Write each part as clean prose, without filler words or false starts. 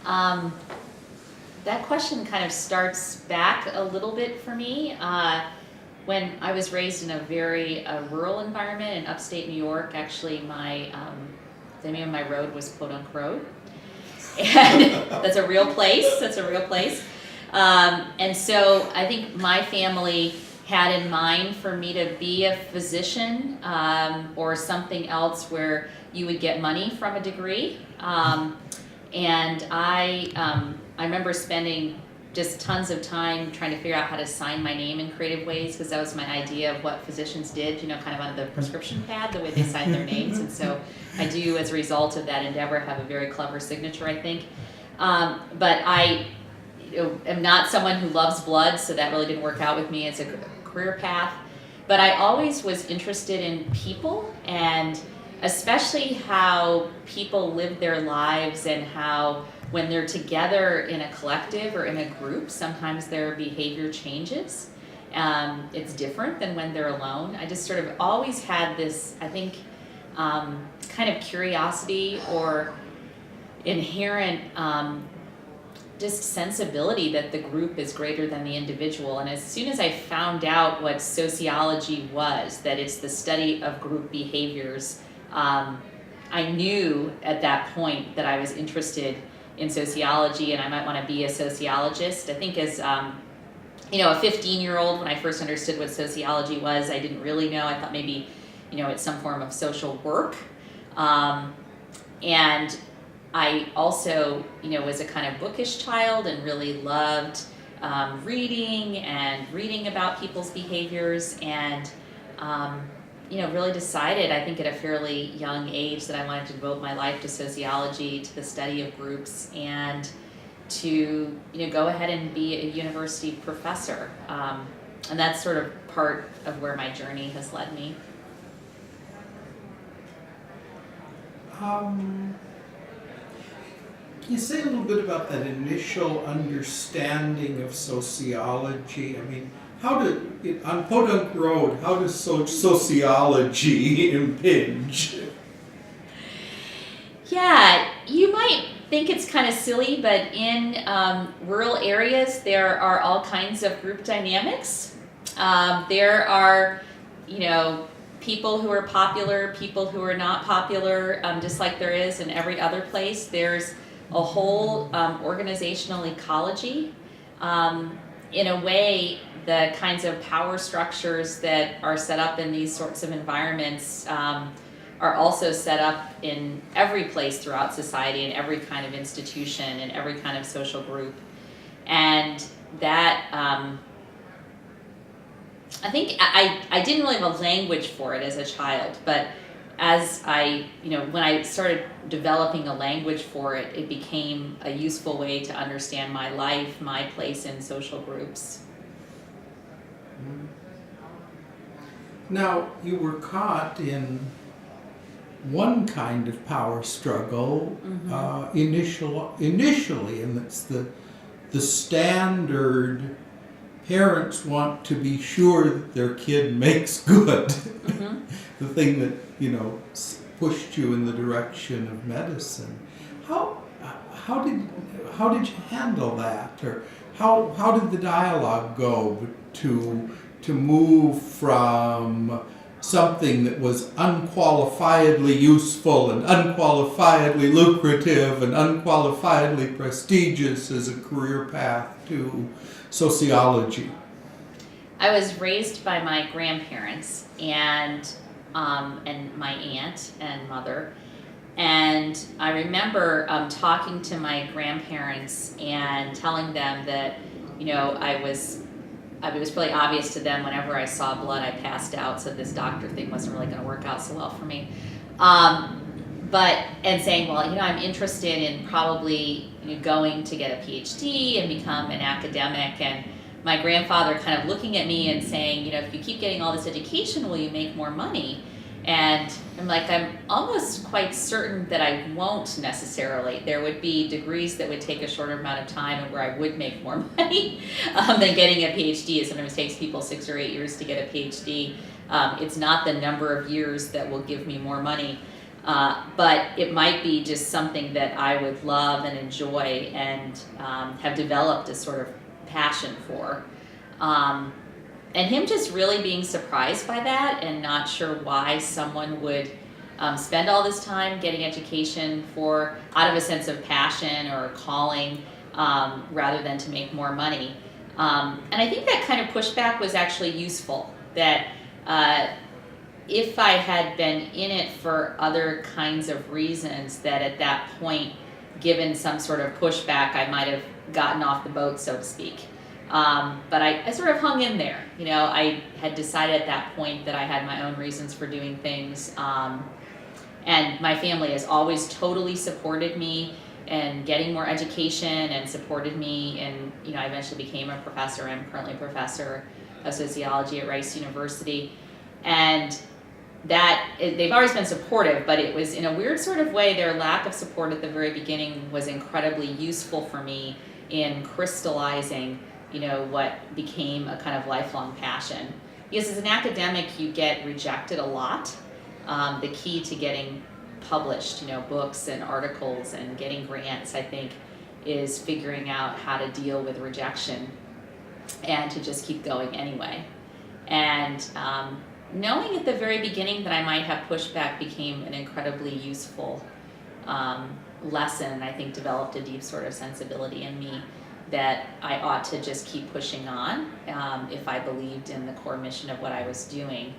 Um, that question kind of starts back a little bit for me. When I was raised in a very rural environment in upstate New York, actually the name of my road was Quote Unquote Road. And that's a real place. And so I think my family had in mind for me to be a physician or something else where you would get money from a degree. And I remember spending just tons of time trying to figure out how to sign my name in creative ways, because that was my idea of what physicians did, kind of on the prescription pad, the way they signed their names. And so I do, as a result of that endeavor, have a very clever signature, I think. But I am not someone who loves blood, so that really didn't work out with me as a career path. But I always was interested in people, and especially how people live their lives, and how when they're together in a collective or in a group, sometimes their behavior changes. It's different than when they're alone. I just sort of always had this, I think, kind of curiosity or inherent just sensibility that the group is greater than the individual. And as soon as I found out what sociology was, that it's the study of group behaviors, I knew at that point that I was interested in sociology and I might want to be a sociologist. I think as a 15-year-old, when I first understood what sociology was, I didn't really know. I thought maybe, it's some form of social work. And I also, was a kind of bookish child and really loved reading about people's behaviors, and really decided, I think at a fairly young age, that I wanted to devote my life to sociology, to the study of groups, and to go ahead and be a university professor. And that's sort of part of where my journey has led me. Can you say a little bit about that initial understanding of sociology? I mean, on Podunk Road, how does sociology impinge? Yeah, you might think it's kind of silly, but in rural areas, there are all kinds of group dynamics. There are, people who are popular, people who are not popular, just like there is in every other place. There's a whole organizational ecology. In a way, the kinds of power structures that are set up in these sorts of environments are also set up in every place throughout society, in every kind of institution, in every kind of social group. And that, I think I didn't really have a language for it as a child, but as when I started developing a language for it, it became a useful way to understand my life, my place in social groups. Now, you were caught in one kind of power struggle initially, and that's the standard. Parents want to be sure that their kid makes good. The thing that pushed you in the direction of medicine. How did you handle that, or how did the dialogue go to move from something that was unqualifiedly useful and unqualifiedly lucrative and unqualifiedly prestigious as a career path to sociology? I was raised by my grandparents and my aunt and mother, and I remember talking to my grandparents and telling them that it was really obvious to them whenever I saw blood I passed out, so this doctor thing wasn't really going to work out so well for me. And saying, well, I'm interested in probably going to get a PhD and become an academic. And my grandfather kind of looking at me and saying, if you keep getting all this education, will you make more money? And I'm like, I'm almost quite certain that I won't necessarily. There would be degrees that would take a shorter amount of time and where I would make more money than getting a PhD. It sometimes takes people 6 or 8 years to get a PhD. It's not the number of years that will give me more money. But it might be just something that I would love and enjoy and have developed a sort of passion for. And him just really being surprised by that and not sure why someone would spend all this time getting education out of a sense of passion or calling rather than to make more money. And I think that kind of pushback was actually useful, that if I had been in it for other kinds of reasons, that at that point, given some sort of pushback, I might have gotten off the boat, so to speak. But I sort of hung in there. I had decided at that point that I had my own reasons for doing things. And my family has always totally supported me in getting more education and supported me. And, I eventually became a professor. I'm currently a professor of sociology at Rice University. And they've always been supportive, but it was in a weird sort of way, their lack of support at the very beginning was incredibly useful for me in crystallizing, what became a kind of lifelong passion. Because as an academic, you get rejected a lot. The key to getting published, books and articles and getting grants, I think, is figuring out how to deal with rejection and to just keep going anyway. And knowing at the very beginning that I might have pushback became an incredibly useful lesson, and I think developed a deep sort of sensibility in me that I ought to just keep pushing on if I believed in the core mission of what I was doing,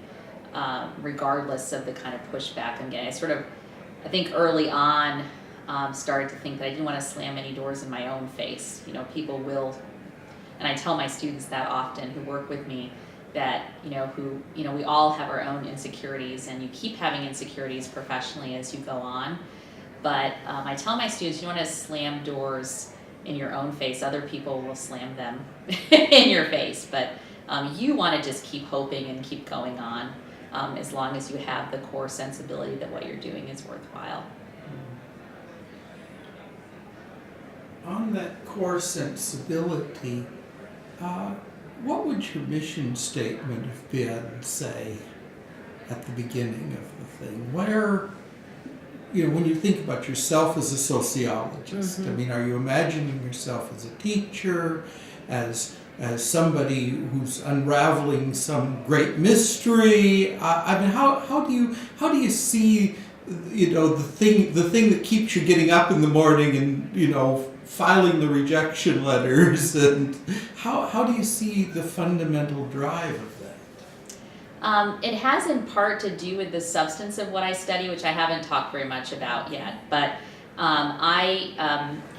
regardless of the kind of pushback I'm getting. I think early on started to think that I didn't want to slam any doors in my own face. People will, and I tell my students that often who work with me, that we all have our own insecurities, and you keep having insecurities professionally as you go on. But I tell my students, you don't want to slam doors in your own face. Other people will slam them in your face, but you want to just keep hoping and keep going on as long as you have the core sensibility that what you're doing is worthwhile. On that core sensibility, what would your mission statement have been, say, at the beginning of the thing? Where, when you think about yourself as a sociologist, Mm-hmm. Are you imagining yourself as a teacher, as somebody who's unraveling some great mystery? How do you see, the thing that keeps you getting up in the morning and, filing the rejection letters, and how do you see the fundamental drive of that? It has in part to do with the substance of what I study, which I haven't talked very much about yet, but I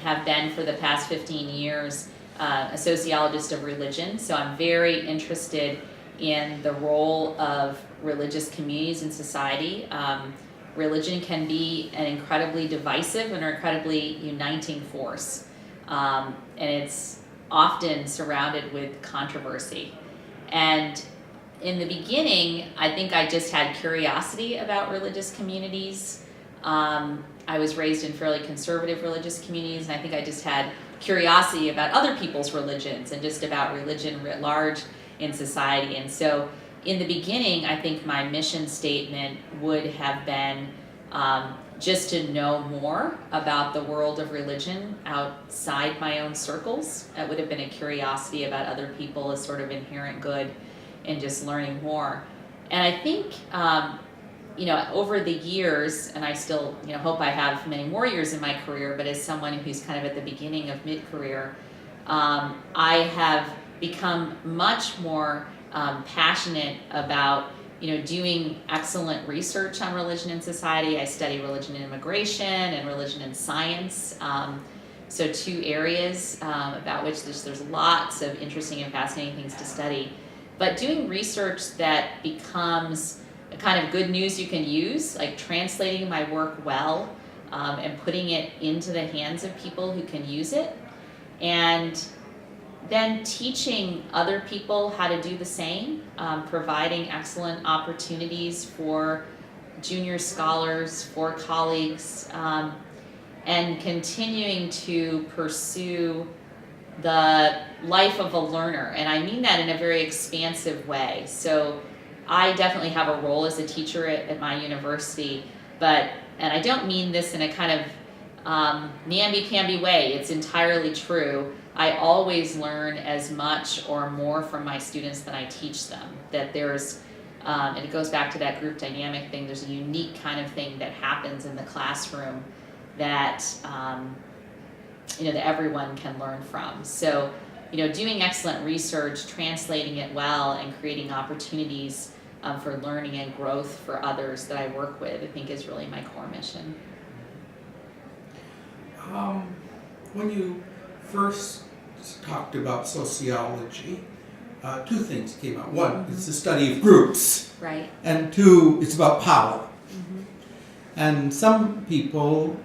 have been for the past 15 years a sociologist of religion, so I'm very interested in the role of religious communities in society. Religion can be an incredibly divisive and incredibly uniting force, and it's often surrounded with controversy. And in the beginning, I think I just had curiosity about religious communities. I was raised in fairly conservative religious communities, and I think I just had curiosity about other people's religions and just about religion writ large in society. And so in the beginning, I think my mission statement would have been just to know more about the world of religion outside my own circles. That would have been a curiosity about other people, a sort of inherent good in just learning more. And I think, over the years, and I still, hope I have many more years in my career, but as someone who's kind of at the beginning of mid-career, I have become much more passionate about doing excellent research on religion and society. I study religion and immigration and religion and science. So two areas about which there's lots of interesting and fascinating things to study. But doing research that becomes a kind of good news you can use, like translating my work well and putting it into the hands of people who can use it. And then teaching other people how to do the same, providing excellent opportunities for junior scholars, for colleagues, and continuing to pursue the life of a learner. And I mean that in a very expansive way. So I definitely have a role as a teacher at my university, but and I don't mean this in a kind of namby-pamby way, it's entirely true. I always learn as much or more from my students than I teach them. That there's, and it goes back to that group dynamic thing, there's a unique kind of thing that happens in the classroom that, that everyone can learn from. So, doing excellent research, translating it well, and creating opportunities for learning and growth for others that I work with, I think is really my core mission. When you first talked about sociology, two things came out. One, it's the study of groups. Right. And two, it's about power. Mm-hmm. And some people,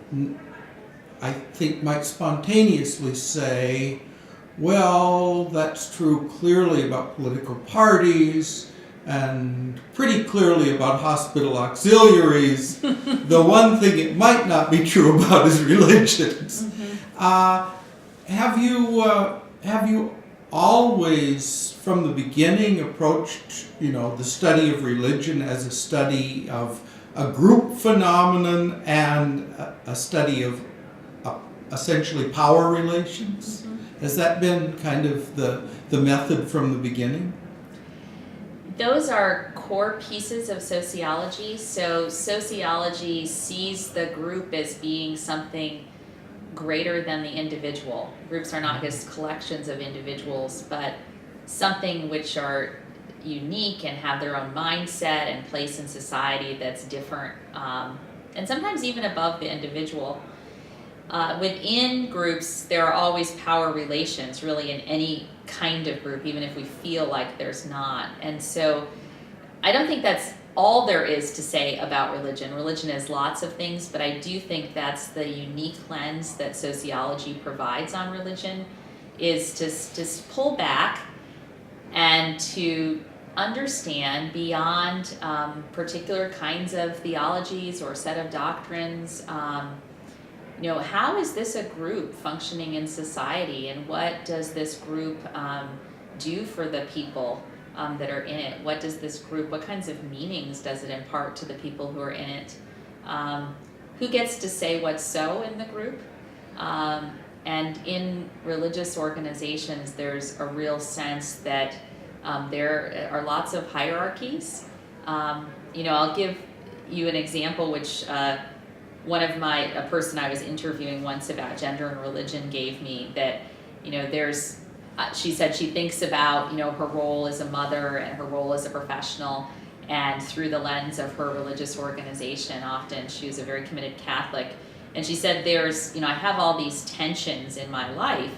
I think, might spontaneously say, well, that's true clearly about political parties and pretty clearly about hospital auxiliaries. The one thing it might not be true about is religions. Mm-hmm. Have you always, from the beginning, approached the study of religion as a study of a group phenomenon and a study of essentially power relations? Mm-hmm. Has that been kind of the method from the beginning? Those are core pieces of sociology. So sociology sees the group as being something greater than the individual. Groups are not just collections of individuals, but something which are unique and have their own mindset and place in society that's different, and sometimes even above the individual. Within groups, there are always power relations, really, in any kind of group, even if we feel like there's not. And so I don't think that's all there is to say about religion. Religion is lots of things, but I do think that's the unique lens that sociology provides on religion, is to pull back and to understand beyond particular kinds of theologies or set of doctrines, how is this a group functioning in society, and what does this group do for the people that are in it? What kinds of meanings does it impart to the people who are in it? Who gets to say what's so in the group? And in religious organizations, there's a real sense that there are lots of hierarchies. I'll give you an example which a person I was interviewing once about gender and religion gave me, that, she said she thinks about, her role as a mother and her role as a professional, and through the lens of her religious organization. Often she was a very committed Catholic, and she said I have all these tensions in my life,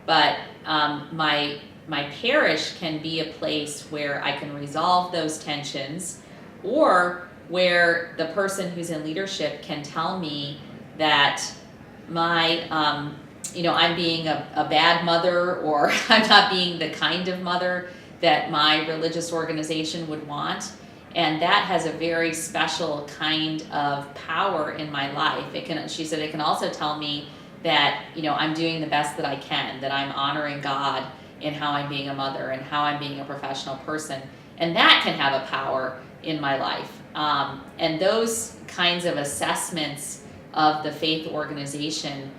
but my parish can be a place where I can resolve those tensions, or where the person who's in leadership can tell me that I'm being a bad mother, or I'm not being the kind of mother that my religious organization would want. And that has a very special kind of power in my life. She said it can also tell me that, I'm doing the best that I can, that I'm honoring God in how I'm being a mother and how I'm being a professional person. And that can have a power in my life. And those kinds of assessments of the faith organization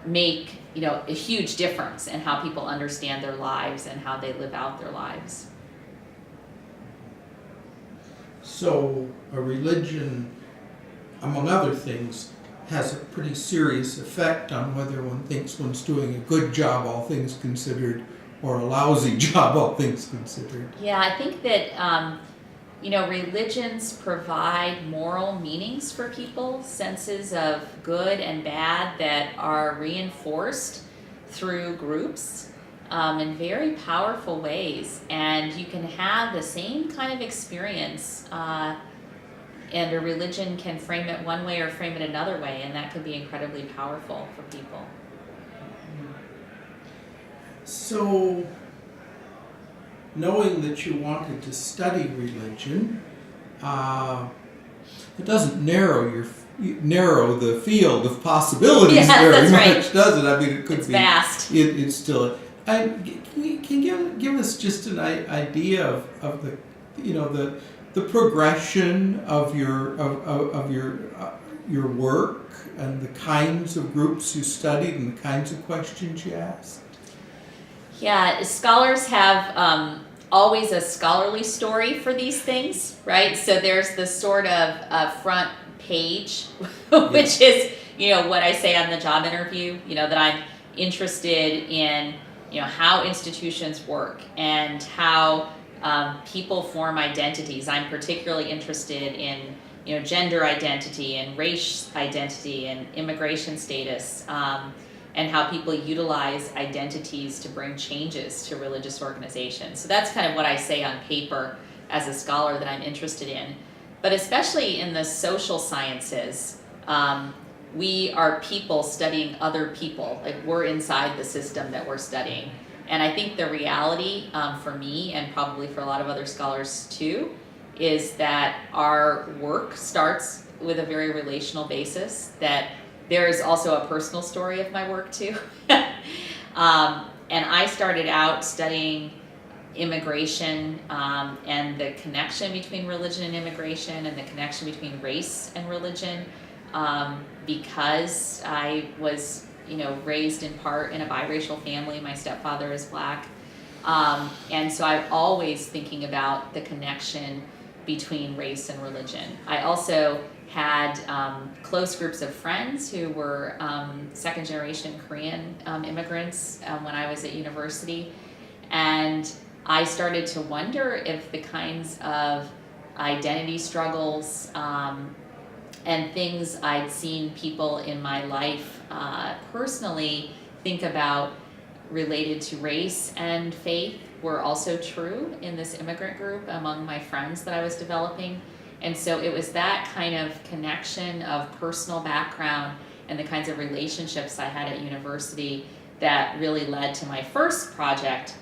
make a huge difference in how people understand their lives and how they live out their lives. So a religion, among other things, has a pretty serious effect on whether one thinks one's doing a good job, all things considered, or a lousy job, all things considered. Yeah, I think that religions provide moral meanings for people, senses of good and bad that are reinforced through groups in very powerful ways. And you can have the same kind of experience, and a religion can frame it one way or frame it another way, and that can be incredibly powerful for people. So, knowing that you wanted to study religion, it doesn't narrow the field of possibilities very much, right. Does it? I mean, it could be vast. It's still. Can you give us just an idea of the progression of your your work and the kinds of groups you studied and the kinds of questions you asked? Yeah, scholars have always a scholarly story for these things, right? So there's the sort of front page, which is, what I say on the job interview, that I'm interested in, how institutions work and how people form identities. I'm particularly interested in, gender identity and race identity and immigration status, and how people utilize identities to bring changes to religious organizations. So that's kind of what I say on paper as a scholar that I'm interested in. But especially in the social sciences, we are people studying other people. Like, we're inside the system that we're studying. And I think the reality for me, and probably for a lot of other scholars too, is that our work starts with a very relational basis, that there is also a personal story of my work too. And I started out studying immigration and the connection between religion and immigration and the connection between race and religion because I was raised in part in a biracial family. My stepfather is Black. And so I'm always thinking about the connection between race and religion. I also had close groups of friends who were second generation Korean immigrants when I was at university. And I started to wonder if the kinds of identity struggles and things I'd seen people in my life personally think about related to race and faith were also true in this immigrant group among my friends that I was developing. And so it was that kind of connection of personal background and the kinds of relationships I had at university that really led to my first project.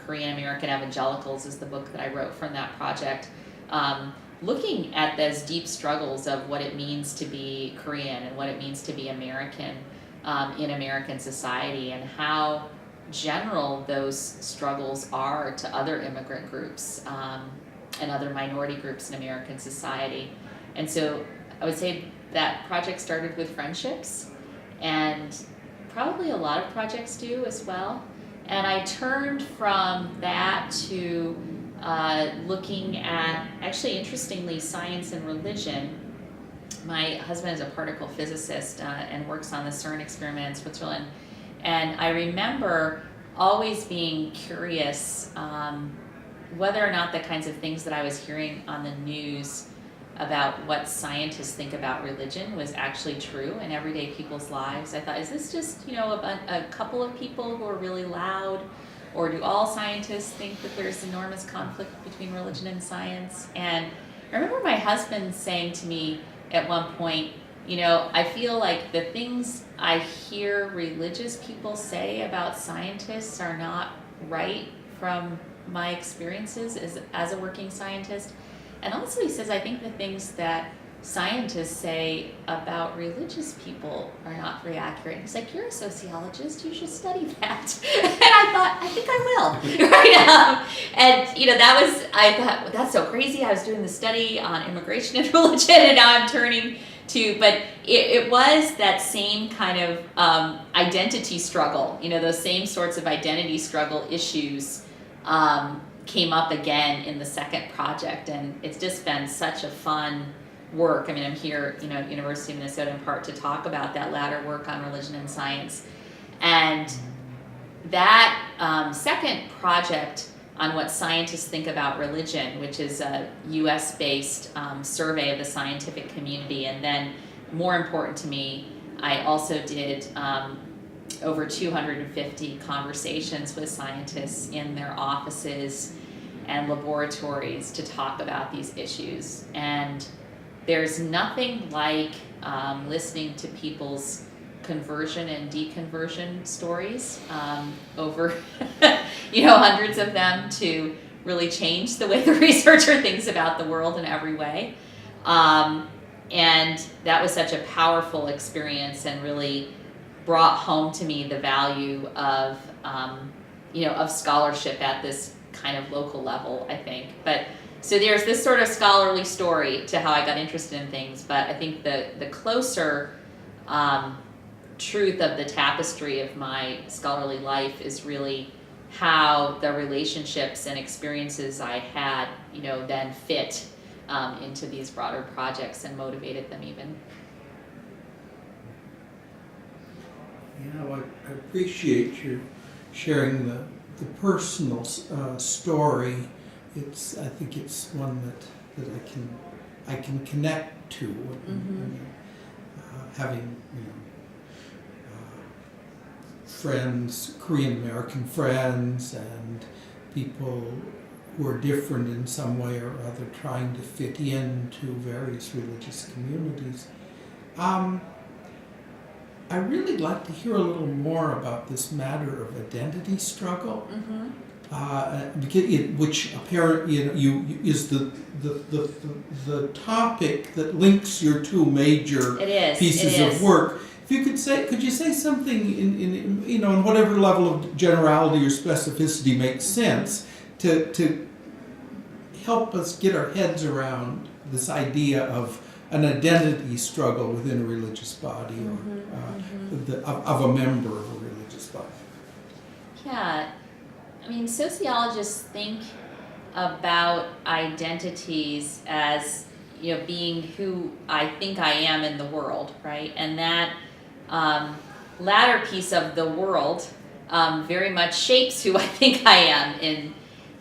Korean American Evangelicals is the book that I wrote from that project, looking at those deep struggles of what it means to be Korean and what it means to be American in American society, and how general those struggles are to other immigrant groups and other minority groups in American society. And so I would say that project started with friendships, and probably a lot of projects do as well. And I turned from that to looking at, actually interestingly, science and religion. My husband is a particle physicist and works on the CERN experiment in Switzerland. And I remember always being curious whether or not the kinds of things that I was hearing on the news about what scientists think about religion was actually true in everyday people's lives. I thought, is this just a couple of people who are really loud, or do all scientists think that there's enormous conflict between religion and science? And I remember my husband saying to me at one point, I feel like the things I hear religious people say about scientists are not right from my experiences as a working scientist. And also he says, I think the things that scientists say about religious people are not very accurate. He's like, you're a sociologist, you should study that. And I thought, I think I will. Right? I thought, well, that's so crazy. I was doing the study on immigration and religion, and now I'm turning to, but it was that same kind of identity struggle, those same sorts of identity struggle issues came up again in the second project, and it's just been such a fun work. I mean, I'm here, at University of Minnesota in part to talk about that latter work on religion and science. And that second project on what scientists think about religion, which is a US-based survey of the scientific community. And then, more important to me, I also did over 250 conversations with scientists in their offices and laboratories to talk about these issues. And there's nothing like listening to people's conversion and deconversion stories over hundreds of them to really change the way the researcher thinks about the world in every way. And that was such a powerful experience, and really brought home to me the value of scholarship at this kind of local level, I think. But So there's this sort of scholarly story to how I got interested in things, but I think the closer truth of the tapestry of my scholarly life is really how the relationships and experiences I had, then fit into these broader projects and motivated them even. I appreciate you sharing the personal story. I think it's one that I can connect to. Having friends, Korean American friends, and people who are different in some way or other, trying to fit into various religious communities. I really like to hear a little more about this matter of identity struggle, which apparently is the topic that links your two major pieces of work. If you could you say something in whatever level of generality or specificity makes sense to help us get our heads around this idea of an identity struggle within a religious body of a member of a religious body. Yeah, I mean, sociologists think about identities as being who I think I am in the world, right? And that latter piece of the world very much shapes who I think I am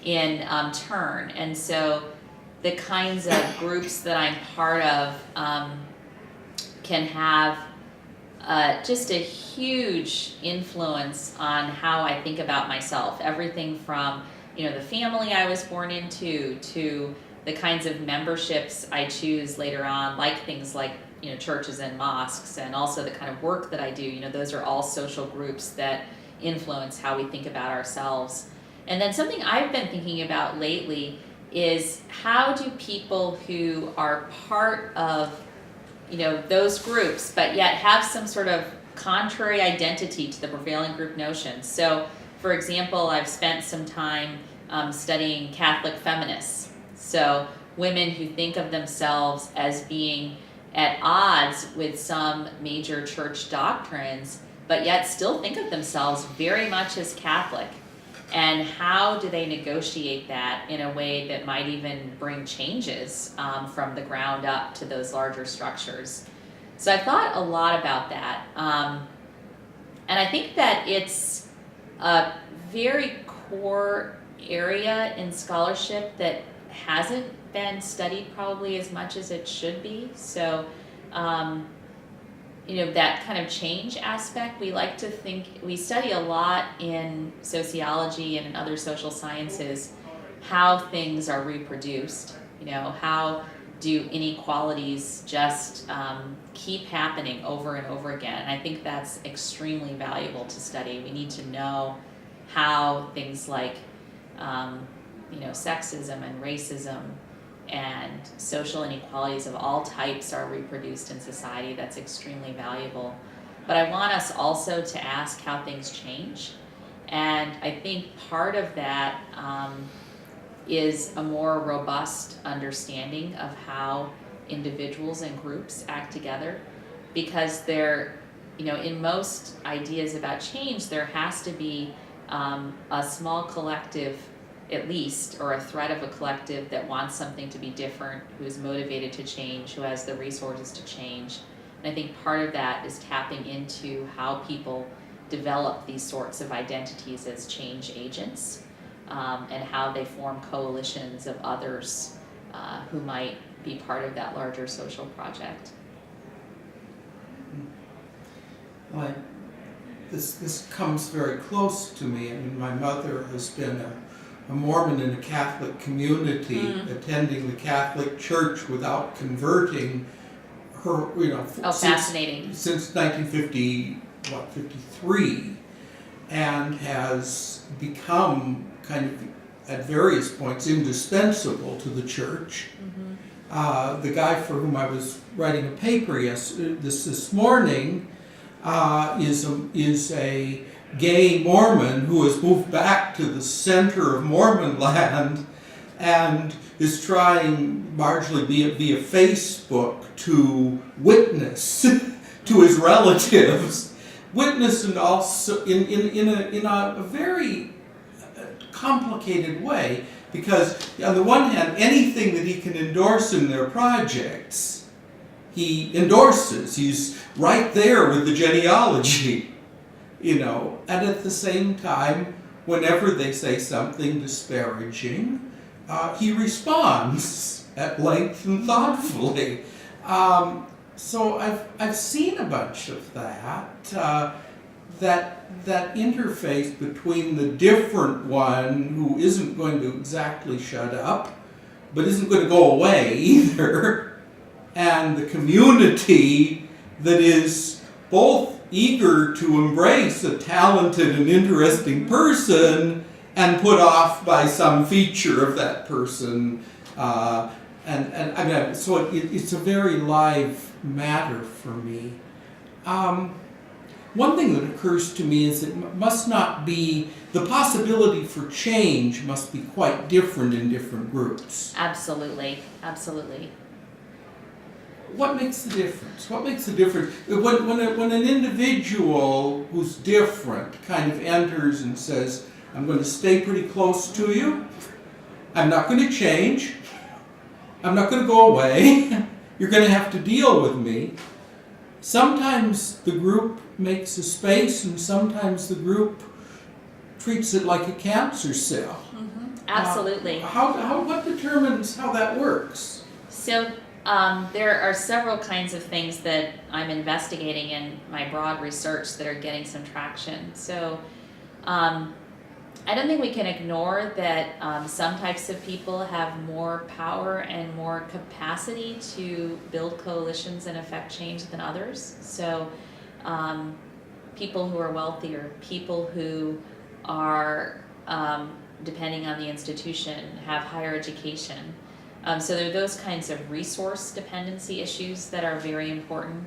in turn. And so the kinds of groups that I'm part of can have just a huge influence on how I think about myself. Everything from the family I was born into to the kinds of memberships I choose later on, like things like churches and mosques, and also the kind of work that I do. Those are all social groups that influence how we think about ourselves. And then something I've been thinking about lately is how do people who are part of those groups but yet have some sort of contrary identity to the prevailing group notions. So for example, I've spent some time studying Catholic feminists, so women who think of themselves as being at odds with some major church doctrines but yet still think of themselves very much as Catholic. And how do they negotiate that in a way that might even bring changes from the ground up to those larger structures? So I thought a lot about that. And I think that it's a very core area in scholarship that hasn't been studied probably as much as it should be. So that kind of change aspect, we study a lot in sociology and in other social sciences how things are reproduced. How do inequalities just keep happening over and over again? And I think that's extremely valuable to study. We need to know how things like sexism and racism and social inequalities of all types are reproduced in society. That's extremely valuable. But I want us also to ask how things change. And I think part of that is a more robust understanding of how individuals and groups act together. Because in most ideas about change, there has to be a small collective at least, or a thread of a collective that wants something to be different, who is motivated to change, who has the resources to change. And I think part of that is tapping into how people develop these sorts of identities as change agents, and how they form coalitions of others who might be part of that larger social project. This comes very close to me. I mean, my mother has been a Mormon in a Catholic community, attending the Catholic Church without converting. Her, Fascinating. Since 1953, and has become kind of at various points indispensable to the church. The guy for whom I was writing a paper this morning is a gay Mormon who has moved back to the center of Mormon land and is trying largely via Facebook to witness to his relatives, witness and also in a very complicated way, because on the one hand, anything that he can endorse in their projects, he endorses. He's right there with the genealogy, and at the same time, whenever they say something disparaging, he responds at length and thoughtfully. So I've seen a bunch of that. That interface between the different one who isn't going to exactly shut up, but isn't going to go away either, and the community that is both eager to embrace a talented and interesting person and put off by some feature of that person. And I mean, so it's a very live matter for me. One thing that occurs to me is it must not be, the possibility for change must be quite different in different groups. Absolutely. What makes the difference? What makes the difference? When an individual who's different kind of enters and says, I'm going to stay pretty close to you, I'm not going to change, I'm not going to go away, you're going to have to deal with me. Sometimes the group makes a space, and sometimes the group treats it like a cancer cell. Mm-hmm. Absolutely. What determines how that works? So there are several kinds of things that I'm investigating in my broad research that are getting some traction. So I don't think we can ignore that some types of people have more power and more capacity to build coalitions and affect change than others. So people who are wealthier, people who are, depending on the institution, have higher education. So there are those kinds of resource dependency issues that are very important.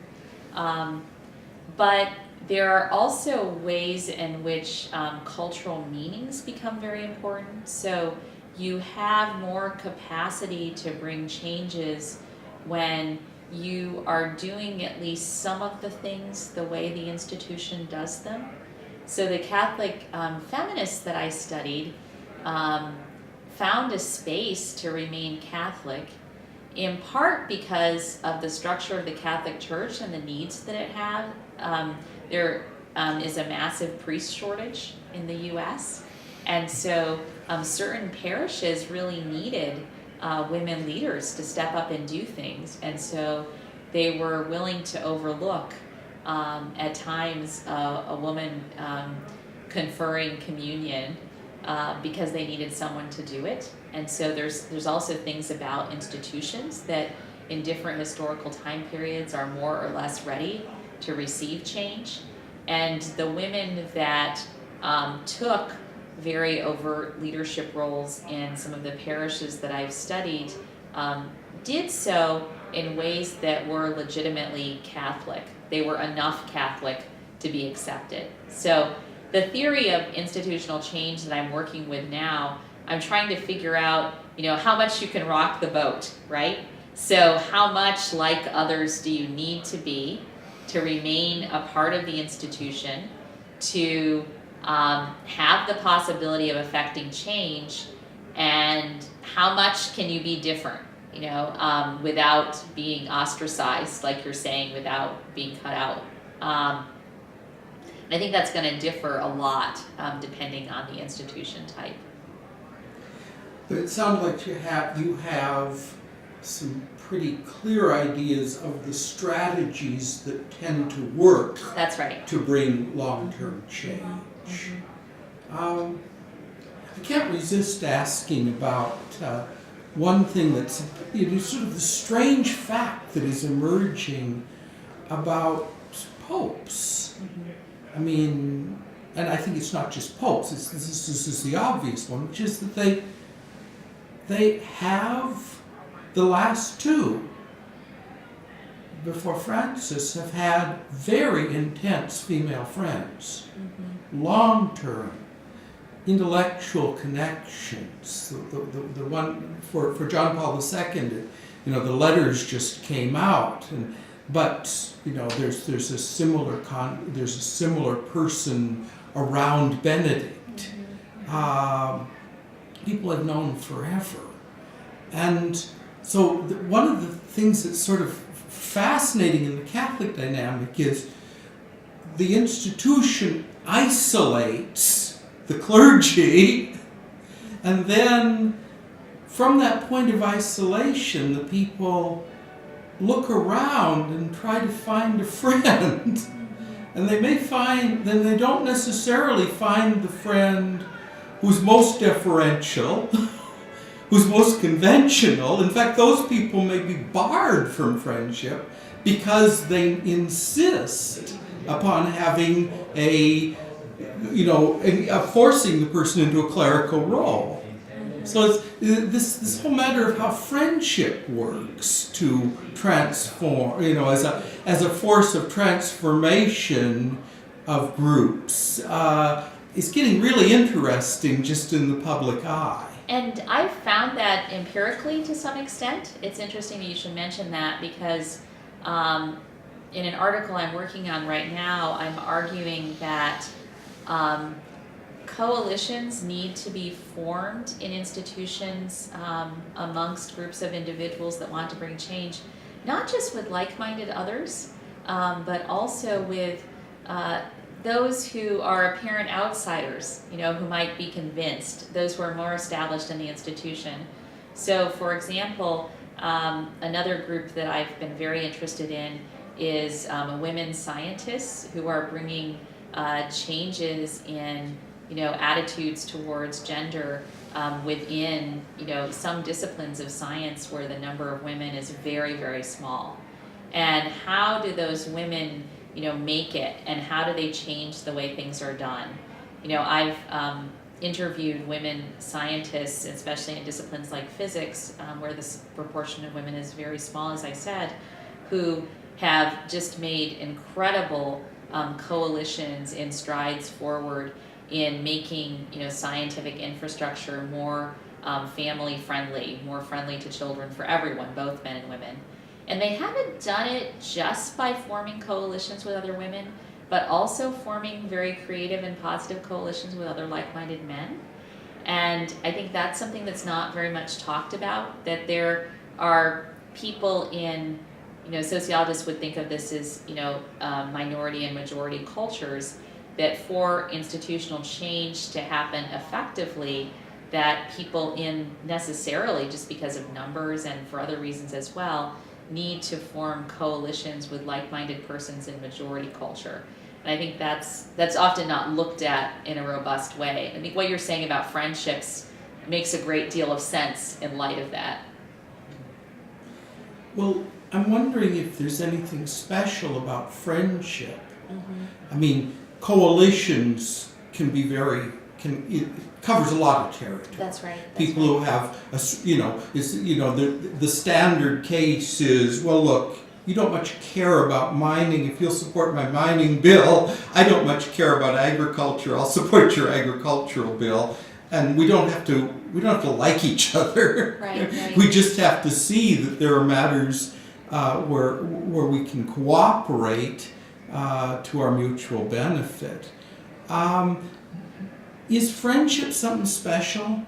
But there are also ways in which cultural meanings become very important. So you have more capacity to bring changes when you are doing at least some of the things the way the institution does them. So the Catholic feminists that I studied found a space to remain Catholic, in part because of the structure of the Catholic Church and the needs that it had. There is a massive priest shortage in the U.S., and so certain parishes really needed women leaders to step up and do things, and so they were willing to overlook at times a woman conferring communion because they needed someone to do it. And so there's also things about institutions that in different historical time periods are more or less ready to receive change. And the women that took very overt leadership roles in some of the parishes that I've studied did so in ways that were legitimately Catholic. They were enough Catholic to be accepted. So the theory of institutional change that I'm working with now, I'm trying to figure out, how much you can rock the boat, right? So how much like others do you need to be to remain a part of the institution, to have the possibility of affecting change, and how much can you be different, without being ostracized, like you're saying, without being cut out. I think that's going to differ a lot depending on the institution type. But it sounds like you have some pretty clear ideas of the strategies that tend to work. That's right. To bring long-term change. I can't resist asking about one thing that's sort of the strange fact that is emerging about popes. I mean, and I think it's not just popes. This is the obvious one, which is that they have, the last two before Francis, have had very intense female friends, long-term. intellectual connections. The one for John Paul II, the letters just came out, but there's a similar person around Benedict. People have known forever, and so one of the things that's sort of fascinating in the Catholic dynamic is the institution isolates the clergy, and then from that point of isolation, the people look around and try to find a friend. And they may find, then they don't necessarily find the friend who's most deferential, who's most conventional. In fact, those people may be barred from friendship because they insist upon having forcing the person into a clerical role. So it's this whole matter of how friendship works to transform, as a force of transformation of groups, is getting really interesting just in the public eye. And I've found that empirically to some extent. It's interesting that you should mention that because in an article I'm working on right now, I'm arguing that coalitions need to be formed in institutions amongst groups of individuals that want to bring change, not just with like-minded others, but also with those who are apparent outsiders, who might be convinced, those who are more established in the institution. So, for example, another group that I've been very interested in is women scientists who are bringing changes in attitudes towards gender within some disciplines of science where the number of women is very, very small. And how do those women make it, and how do they change the way things are done? I've interviewed women scientists, especially in disciplines like physics, where this proportion of women is very small, as I said, who have just made incredible coalitions and strides forward in making scientific infrastructure more family friendly, more friendly to children for everyone, both men and women. And they haven't done it just by forming coalitions with other women, but also forming very creative and positive coalitions with other like-minded men. And I think that's something that's not very much talked about, that there are people in, sociologists would think of this as, minority and majority cultures, that for institutional change to happen effectively, that people in necessarily, just because of numbers and for other reasons as well, need to form coalitions with like-minded persons in majority culture. And I think that's often not looked at in a robust way. I think what you're saying about friendships makes a great deal of sense in light of that. Well, I'm wondering if there's anything special about friendship. I mean, coalitions it covers a lot of territory. That's right. People who have, the standard case is, well, look, you don't much care about mining. If you'll support my mining bill, I don't much care about agriculture. I'll support your agricultural bill, and we don't have to like each other. Right. We just have to see that there are matters where we can cooperate to our mutual benefit. Is friendship something special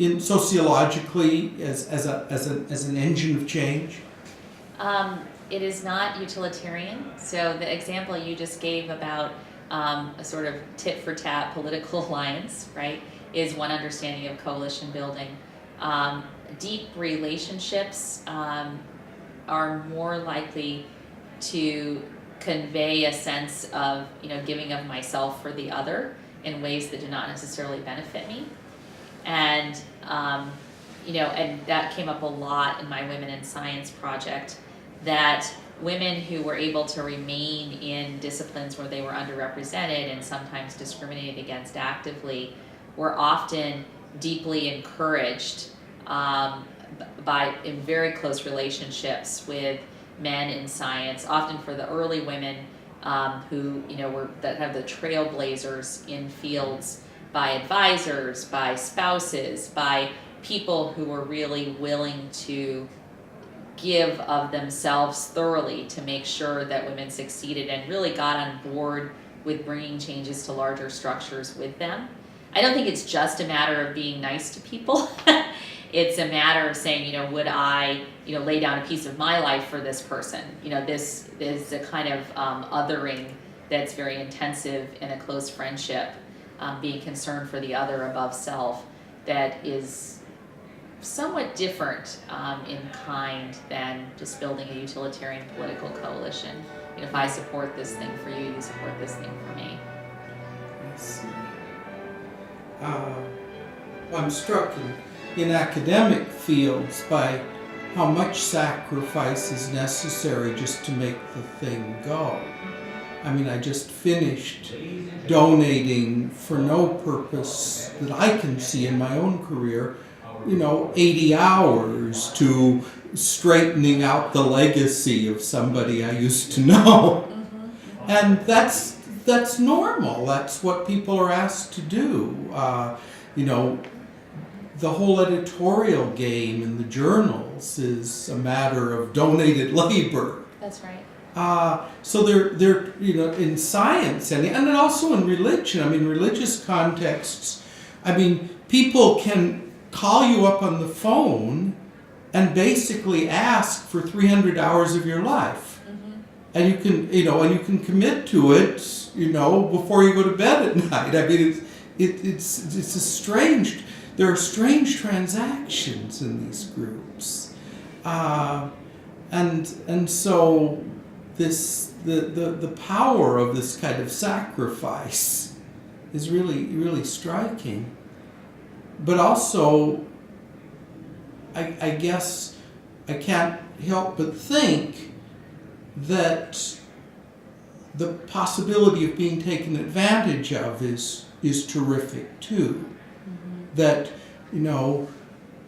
in sociologically as an engine of change? It is not utilitarian. So the example you just gave about a sort of tit-for-tat political alliance, right, is one understanding of coalition building. Deep relationships are more likely to convey a sense of giving of myself for the other in ways that do not necessarily benefit me, and and that came up a lot in my Women in Science project, that women who were able to remain in disciplines where they were underrepresented and sometimes discriminated against actively were often deeply encouraged in very close relationships with men in science, often for the early women who that have the trailblazers in fields by advisors, by spouses, by people who were really willing to give of themselves thoroughly to make sure that women succeeded and really got on board with bringing changes to larger structures with them. I don't think it's just a matter of being nice to people. It's a matter of saying, would I, lay down a piece of my life for this person? This is a kind of othering that's very intensive in a close friendship, being concerned for the other above self, that is somewhat different in kind than just building a utilitarian political coalition. If I support this thing for you, you support this thing for me. I see. I'm struck in academic fields by how much sacrifice is necessary just to make the thing go. I mean, I just finished donating for no purpose that I can see in my own career, 80 hours to straightening out the legacy of somebody I used to know. Mm-hmm. And that's normal. That's what people are asked to do. The whole editorial game in the journals is a matter of donated labor. That's right. So they're in science and also in religion. I mean, religious contexts. I mean, people can call you up on the phone and basically ask for 300 hours of your life. Mm-hmm. And you can commit to it, before you go to bed at night. I mean, there are strange transactions in these groups. And so the power of this kind of sacrifice is really, really striking. But also, I guess I can't help but think that the possibility of being taken advantage of is terrific too. Mm-hmm. That,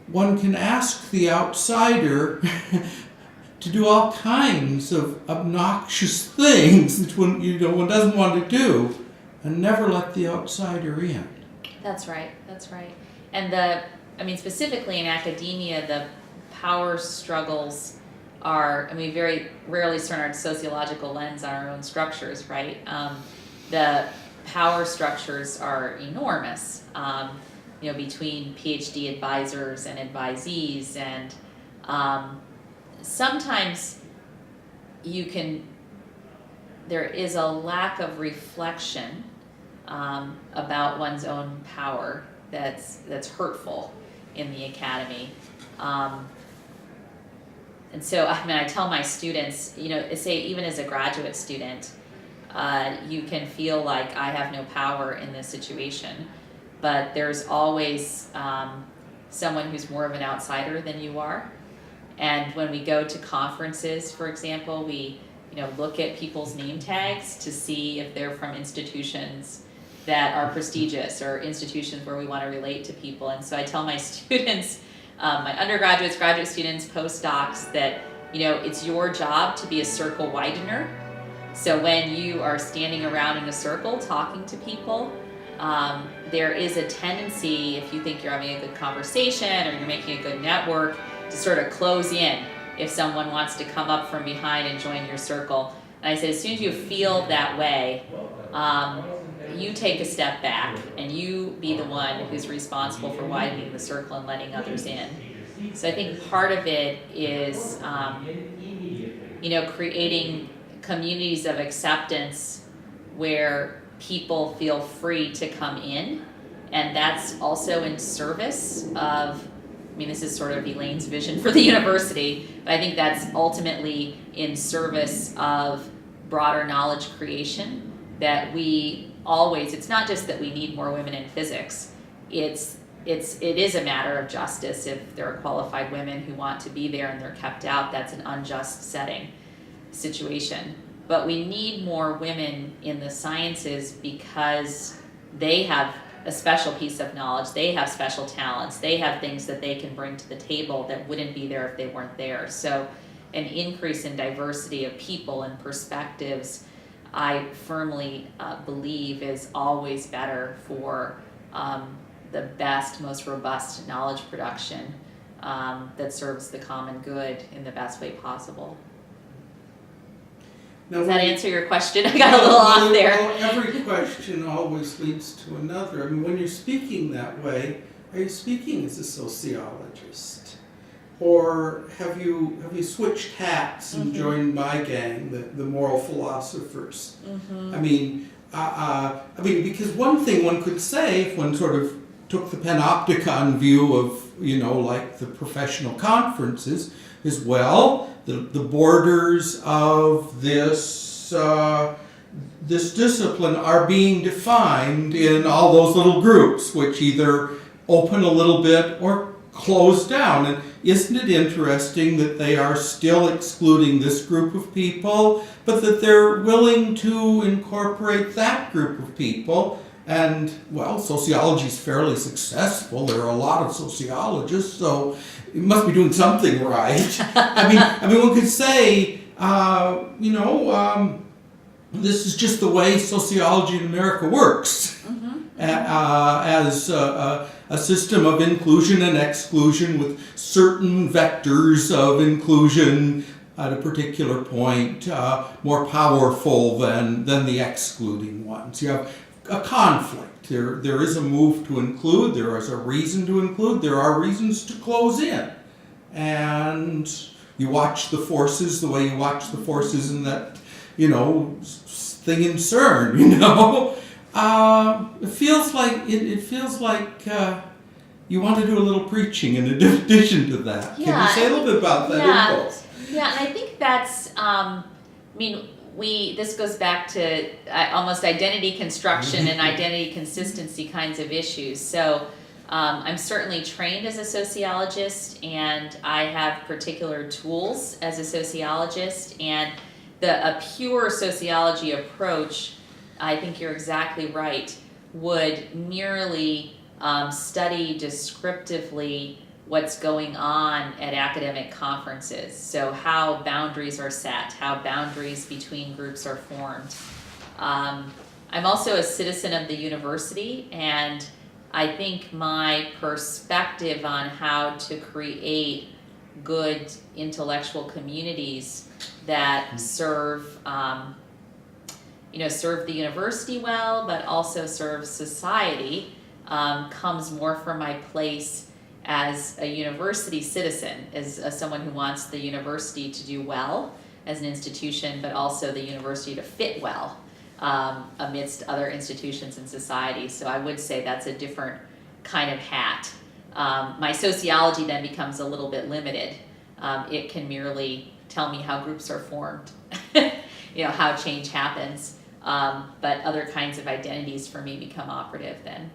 one can ask the outsider to do all kinds of obnoxious things that one doesn't want to do, and never let the outsider in. That's right. And specifically in academia, the power struggles are, we very rarely turn our sociological lens on our own structures, right? The power structures are enormous, between PhD advisors and advisees, and sometimes there is a lack of reflection about one's own power that's hurtful in the academy. And so, I tell my students, say even as a graduate student, you can feel like I have no power in this situation, but there's always someone who's more of an outsider than you are. And when we go to conferences, for example, we look at people's name tags to see if they're from institutions that are prestigious or institutions where we want to relate to people. And so I tell my students, my undergraduates, graduate students, postdocs, that it's your job to be a circle widener. So when you are standing around in a circle talking to people, there is a tendency, if you think you're having a good conversation or you're making a good network, to sort of close in if someone wants to come up from behind and join your circle. And I said, as soon as you feel that way, you take a step back and you be the one who's responsible for widening the circle and letting others in. So I think part of it is, creating communities of acceptance where people feel free to come in, and that's also in service of, this is sort of Elaine's vision for the university, but I think that's ultimately in service of broader knowledge creation, that we always, it's not just that we need more women in physics, it is a matter of justice. If there are qualified women who want to be there and they're kept out, that's an unjust situation. But we need more women in the sciences because they have a special piece of knowledge, they have special talents, they have things that they can bring to the table that wouldn't be there if they weren't there. So an increase in diversity of people and perspectives, I firmly believe, is always better for the best, most robust knowledge production that serves the common good in the best way possible. Now, Does that answer your question? I got a little off there. Well, every question always leads to another. I mean, when you're speaking that way, are you speaking as a sociologist? Or have you switched hats and joined my gang, the moral philosophers? I mean, because one thing one could say, if one sort of took the panopticon view of, like the professional conferences, is, well, the borders of this discipline are being defined in all those little groups, which either open a little bit or close down. And isn't it interesting that they are still excluding this group of people, but that they're willing to incorporate that group of people? And, well, sociology is fairly successful. There are a lot of sociologists, so it must be doing something right. I mean, one could say, this is just the way sociology in America works, as a system of inclusion and exclusion with certain vectors of inclusion at a particular point more powerful than the excluding ones. You have a conflict. There is a move to include, there is a reason to include, there are reasons to close in. And you watch the forces the way you watch the forces in that, thing in CERN, It feels like you want to do a little preaching in addition to that. Yeah, Can you say a little bit about that impulse? Yeah, and I think that's, this goes back to almost identity construction and identity consistency kinds of issues. So I'm certainly trained as a sociologist, and I have particular tools as a sociologist, and a pure sociology approach, I think you're exactly right, would merely study descriptively what's going on at academic conferences. So how boundaries are set, how boundaries between groups are formed. I'm also a citizen of the university, and I think my perspective on how to create good intellectual communities that serve serve the university well, but also serve society, comes more from my place as a university citizen, as someone who wants the university to do well as an institution, but also the university to fit well amidst other institutions in society. So I would say that's a different kind of hat. My sociology then becomes a little bit limited. It can merely tell me how groups are formed, how change happens. But other kinds of identities for me become operative then.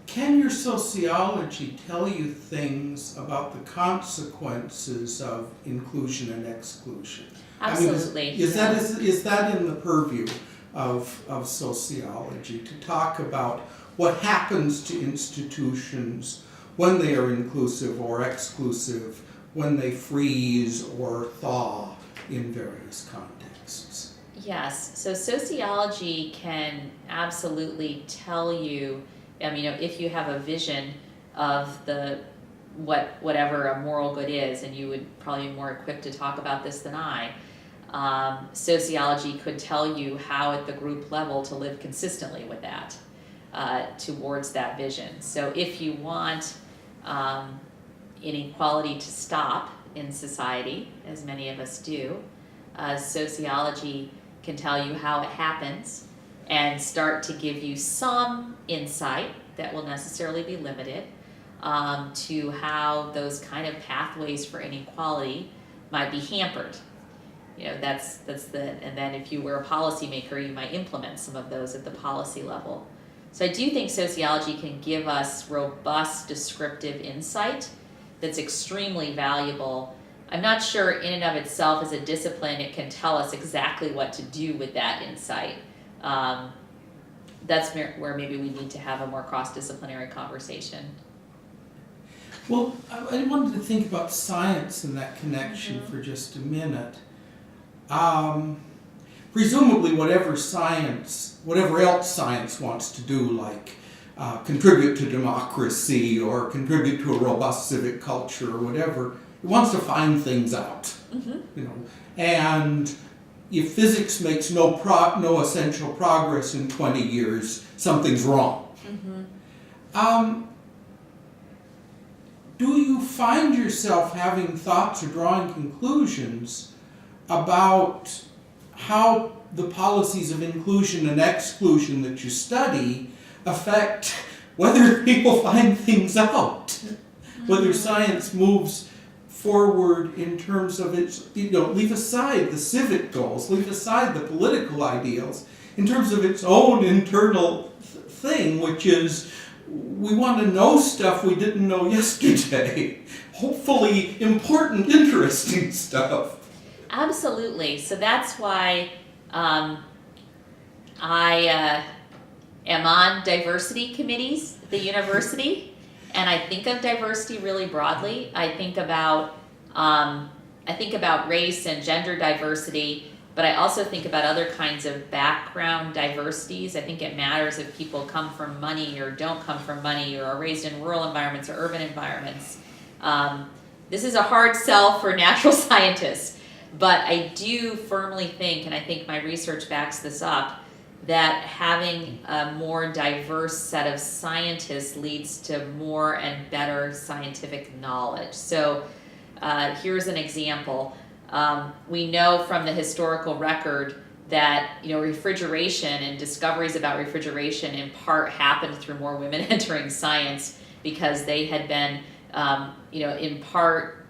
Can your sociology tell you things about the consequences of inclusion and exclusion? Absolutely. Is that in the purview of sociology, to talk about what happens to institutions when they are inclusive or exclusive, when they freeze or thaw in various contexts? Yes, so sociology can absolutely tell you, if you have a vision of whatever a moral good is, and you would probably be more equipped to talk about this than I, sociology could tell you how at the group level to live consistently with that, towards that vision. So if you want inequality to stop in society, as many of us do, sociology can tell you how it happens and start to give you some insight that will necessarily be limited to how those kind of pathways for inequality might be hampered. And then if you were a policymaker, you might implement some of those at the policy level. So I do think sociology can give us robust descriptive insight that's extremely valuable. I'm not sure in and of itself as a discipline it can tell us exactly what to do with that insight. That's where maybe we need to have a more cross-disciplinary conversation. Well, I wanted to think about science in that connection for just a minute. Presumably whatever else science wants to do, like contribute to democracy or contribute to a robust civic culture or whatever. It wants to find things out, you know. And if physics makes no essential progress in 20 years, something's wrong. Do you find yourself having thoughts or drawing conclusions about how the policies of inclusion and exclusion that you study affect whether people find things out, whether science moves forward in terms of its, you know, leave aside the civic goals, leave aside the political ideals, in terms of its own internal thing, which is we want to know stuff we didn't know yesterday. Hopefully important, interesting stuff. Absolutely. So that's why I am on diversity committees at the university, and I think of diversity really broadly. I think about race and gender diversity, but I also think about other kinds of background diversities. I think it matters if people come from money or don't come from money or are raised in rural environments or urban environments. This is a hard sell for natural scientists, but I do firmly think, and I think my research backs this up, that having a more diverse set of scientists leads to more and better scientific knowledge. So here's an example. We know from the historical record that, you know, refrigeration and discoveries about refrigeration in part happened through more women entering science because they had been, in part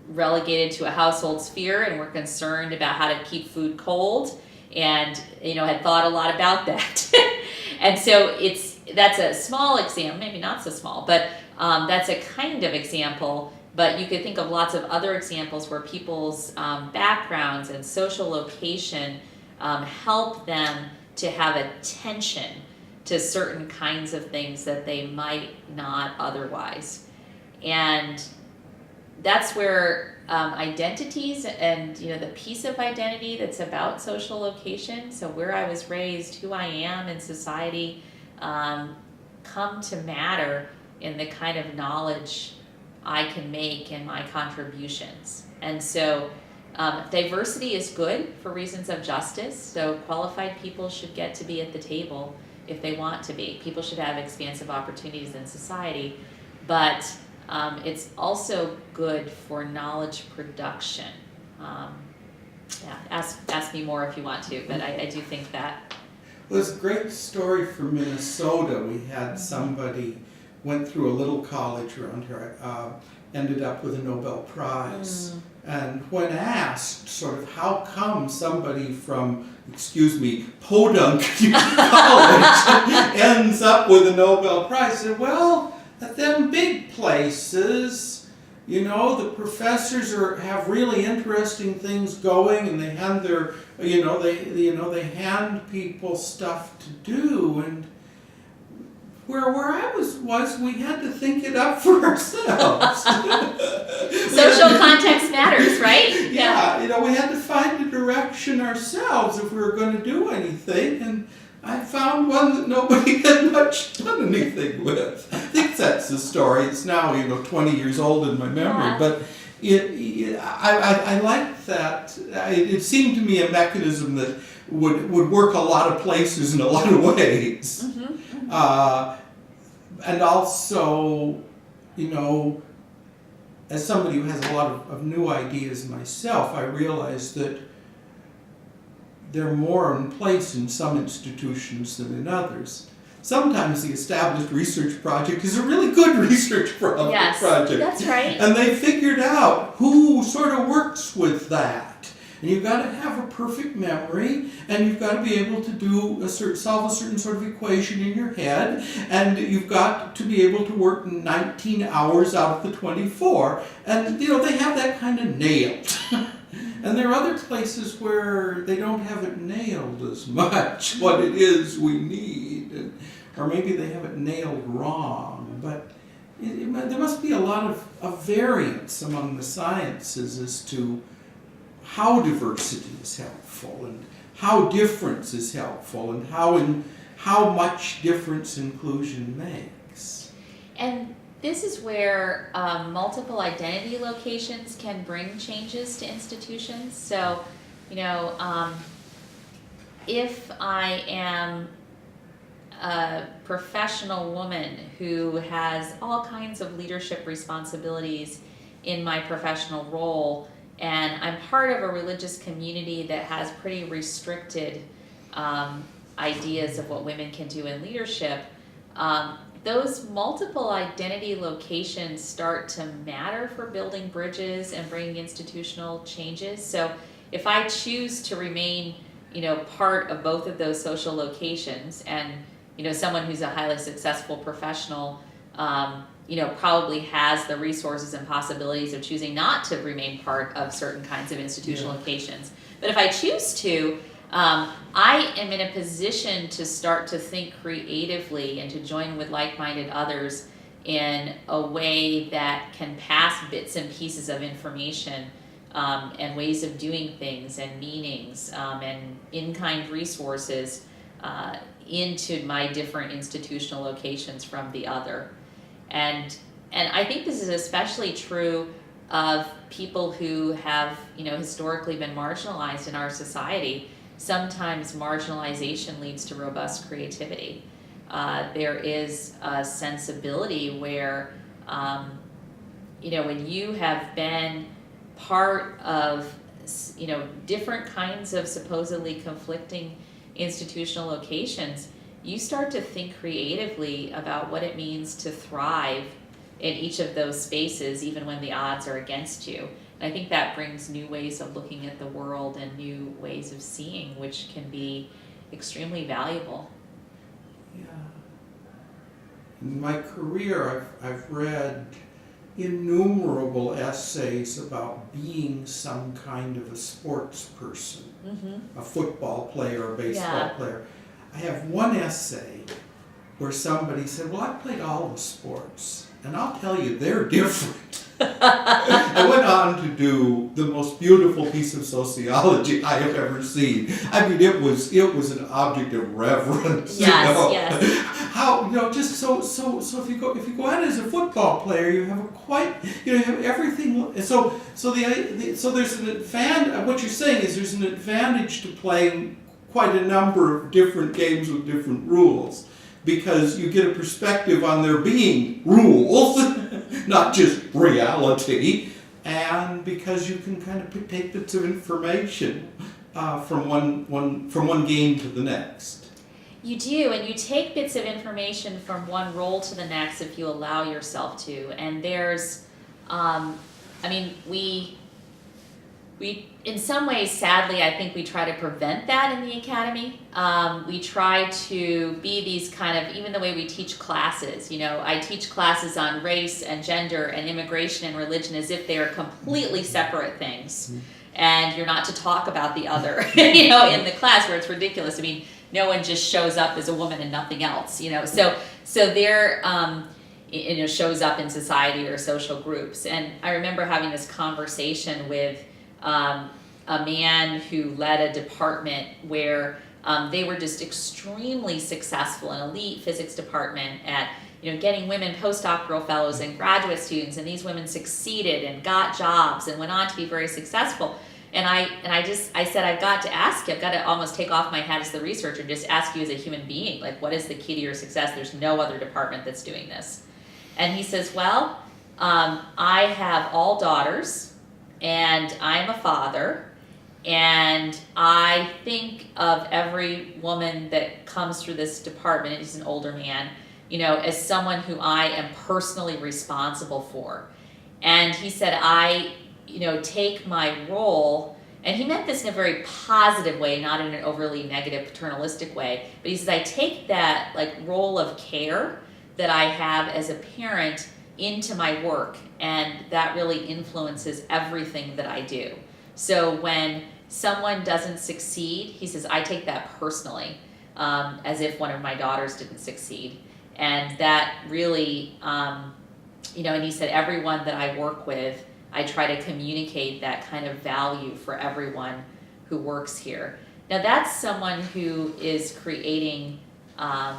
relegated to a household sphere and were concerned about how to keep food cold, and had thought a lot about that. And so that's a small example, maybe not so small, but that's a kind of example. But you could think of lots of other examples where people's backgrounds and social location help them to have attention to certain kinds of things that they might not otherwise. And that's where identities and the piece of identity that's about social location, so where I was raised, who I am in society, come to matter in the kind of knowledge I can make in my contributions. And so diversity is good for reasons of justice. So qualified people should get to be at the table if they want to be. People should have expansive opportunities in society. But it's also good for knowledge production. Ask me more if you want to, but I do think that. Well, there's a great story from Minnesota. We had somebody went through a little college around here, ended up with a Nobel Prize. And when asked sort of how come somebody from, podunk college ends up with a Nobel Prize, said, well, at them big places, the professors have really interesting things going, and they hand their, they hand people stuff to do, and where I was we had to think it up for ourselves. Social context matters, right? Yeah, we had to find a direction ourselves if we were going to do anything, and I found one that nobody had much done anything with. I think that's the story. It's now, 20 years old in my memory, but I liked that. It seemed to me a mechanism that would work a lot of places in a lot of ways. And also, as somebody who has a lot of new ideas myself, I realize that they're more in place in some institutions than in others. Sometimes the established research project is a really good research project. Yes, that's right. And they figured out who sort of works with that. And you've got to have a perfect memory, and you've got to be able to solve a certain sort of equation in your head, and you've got to be able to work 19 hours out of the 24. And, they have that kind of nailed. And there are other places where they don't have it nailed as much, what it is we need. Or maybe they have it nailed wrong. But there must be a lot of variance among the sciences as to how diversity is helpful, and how difference is helpful, and how how much difference inclusion makes. And this is where multiple identity locations can bring changes to institutions. So, if I am a professional woman who has all kinds of leadership responsibilities in my professional role, and I'm part of a religious community that has pretty restricted ideas of what women can do in leadership, those multiple identity locations start to matter for building bridges and bringing institutional changes. So if I choose to remain, part of both of those social locations, and someone who's a highly successful professional, probably has the resources and possibilities of choosing not to remain part of certain kinds of institutional locations. But if I choose to, I am in a position to start to think creatively and to join with like-minded others in a way that can pass bits and pieces of information and ways of doing things and meanings and in-kind resources into my different institutional locations from the other. And I think this is especially true of people who have, historically been marginalized in our society. Sometimes marginalization leads to robust creativity. There is a sensibility where, when you have been part of, different kinds of supposedly conflicting institutional locations, you start to think creatively about what it means to thrive in each of those spaces, even when the odds are against you. And I think that brings new ways of looking at the world and new ways of seeing, which can be extremely valuable. Yeah. In my career, I've read innumerable essays about being some kind of a sports person, a football player, a baseball player. I have one essay where somebody said, well, I played all the sports, and I'll tell you, they're different. I went on to do the most beautiful piece of sociology I have ever seen. I mean, it was an object of reverence. Yes. How just so if you go out as a football player, you have you have everything. So there's an advantage. What you're saying is there's an advantage to playing quite a number of different games with different rules, because you get a perspective on there being rules, not just reality, and because you can kind of take bits of information from one game to the next. You do, and you take bits of information from one role to the next if you allow yourself to. And there's, we in some ways, sadly, I think we try to prevent that in the academy. We try to be these kind of, even the way we teach classes, I teach classes on race and gender and immigration and religion as if they are completely separate things. And you're not to talk about the other, in the class, where it's ridiculous. I mean, no one just shows up as a woman and nothing else, So they're, shows up in society or social groups. And I remember having this conversation with a man who led a department where they were just extremely successful, an elite physics department at getting women postdoctoral fellows and graduate students, and these women succeeded and got jobs and went on to be very successful. And I said, I've got to ask you, I've got to almost take off my hat as the researcher and just ask you as a human being, like, what is the key to your success? There's no other department that's doing this. And he says, well, I have all daughters, and I'm a father, and I think of every woman that comes through this department, and he's an older man, as someone who I am personally responsible for. And he said, I take my role, and he meant this in a very positive way, not in an overly negative paternalistic way, but he says, I take that role of care that I have as a parent into my work, and that really influences everything that I do. So when someone doesn't succeed, he says, I take that personally, as if one of my daughters didn't succeed. And that really, and he said, everyone that I work with, I try to communicate that kind of value for everyone who works here. Now that's someone who is creating a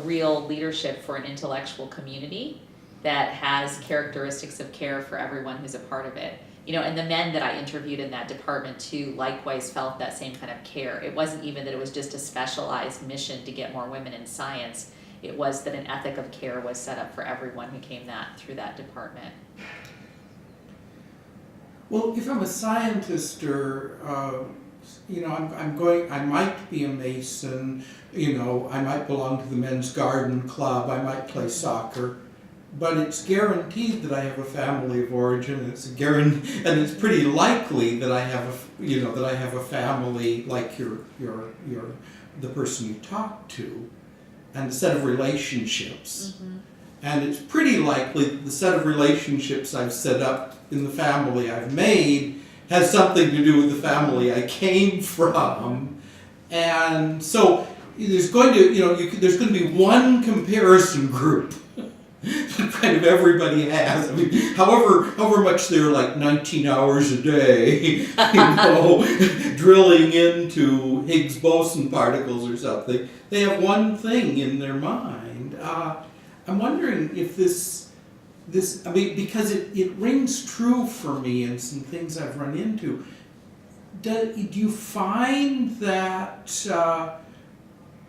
real leadership for an intellectual community that has characteristics of care for everyone who's a part of it. And the men that I interviewed in that department too likewise felt that same kind of care. It wasn't even that it was just a specialized mission to get more women in science. It was that an ethic of care was set up for everyone who came through that department. Well, if I'm a scientist or, I might be a Mason, I might belong to the men's garden club, I might play soccer, but it's guaranteed that I have a family of origin. And it's pretty likely that I have a family like the person you talk to, and a set of relationships. Mm-hmm. And it's pretty likely that the set of relationships I've set up in the family I've made has something to do with the family I came from. And so there's going to be one comparison group that kind of everybody has. I mean, however much they're like 19 hours a day, drilling into Higgs boson particles or something, they have one thing in their mind. I'm wondering if this, because it rings true for me in some things I've run into. Do you find that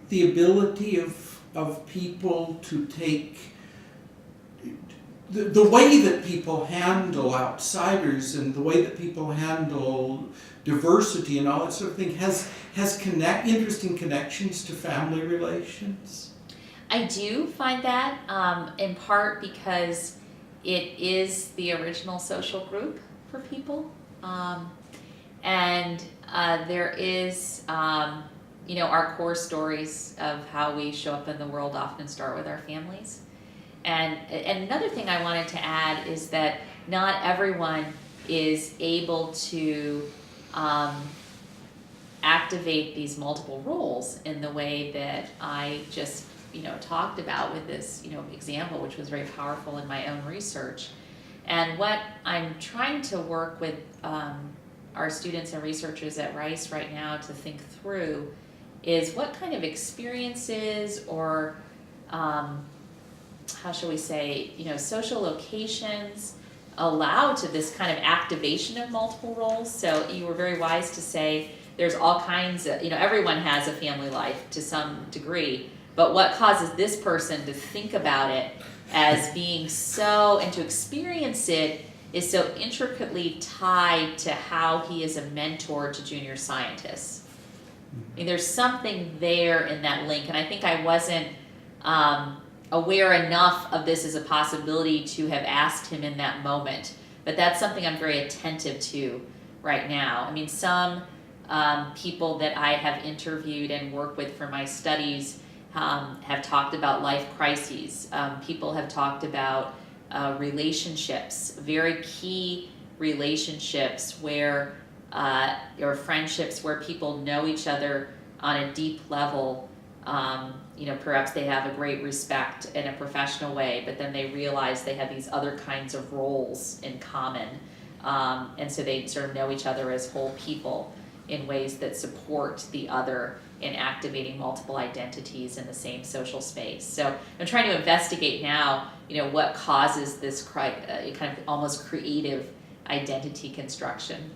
the ability of people to take the way that people handle outsiders and the way that people handle diversity and all that sort of thing has interesting connections to family relations? I do find that, in part because it is the original social group for people. And there is, our core stories of how we show up in the world often start with our families. And another thing I wanted to add is that not everyone is able to activate these multiple roles in the way that I just talked about with this example, which was very powerful in my own research. And what I'm trying to work with our students and researchers at Rice right now to think through is what kind of experiences or how shall we say, social locations allow to this kind of activation of multiple roles. So you were very wise to say there's all kinds of, everyone has a family life to some degree, but what causes this person to think about it as being so, and to experience it is so intricately tied to how he is a mentor to junior scientists. I mean, there's something there in that link, and I think I wasn't aware enough of this as a possibility to have asked him in that moment. But that's something I'm very attentive to right now. I mean, some people that I have interviewed and worked with for my studies have talked about life crises. People have talked about relationships, very key relationships where, or friendships where people know each other on a deep level. Perhaps they have a great respect in a professional way, but then they realize they have these other kinds of roles in common. And so they sort of know each other as whole people in ways that support the other in activating multiple identities in the same social space. So I'm trying to investigate now, what causes this kind of almost creative identity construction.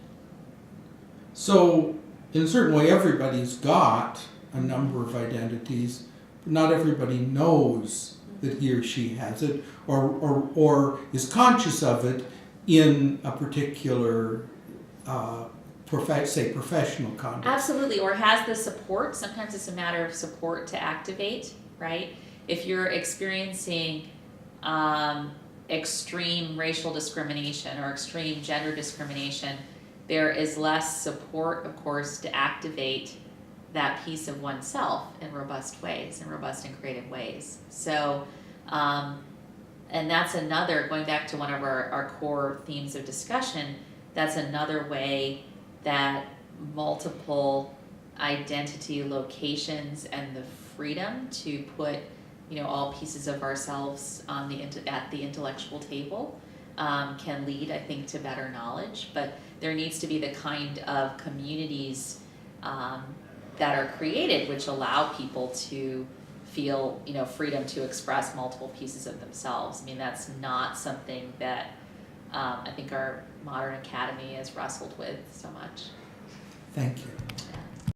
So in a certain way, everybody's got a number of identities, but not everybody knows that he or she has it or is conscious of it in a particular professional context. Absolutely, or has the support. Sometimes it's a matter of support to activate, right? If you're experiencing extreme racial discrimination or extreme gender discrimination, there is less support, of course, to activate that piece of oneself in robust ways, in robust and creative ways. So, and that's another, going back to one of our core themes of discussion, that's another way that multiple identity locations and the freedom to put, all pieces of ourselves on at the intellectual table can lead, I think, to better knowledge. But there needs to be the kind of communities that are created, which allow people to feel, you know, freedom to express multiple pieces of themselves. I mean, that's not something that I think our modern academy has wrestled with so much. Thank you.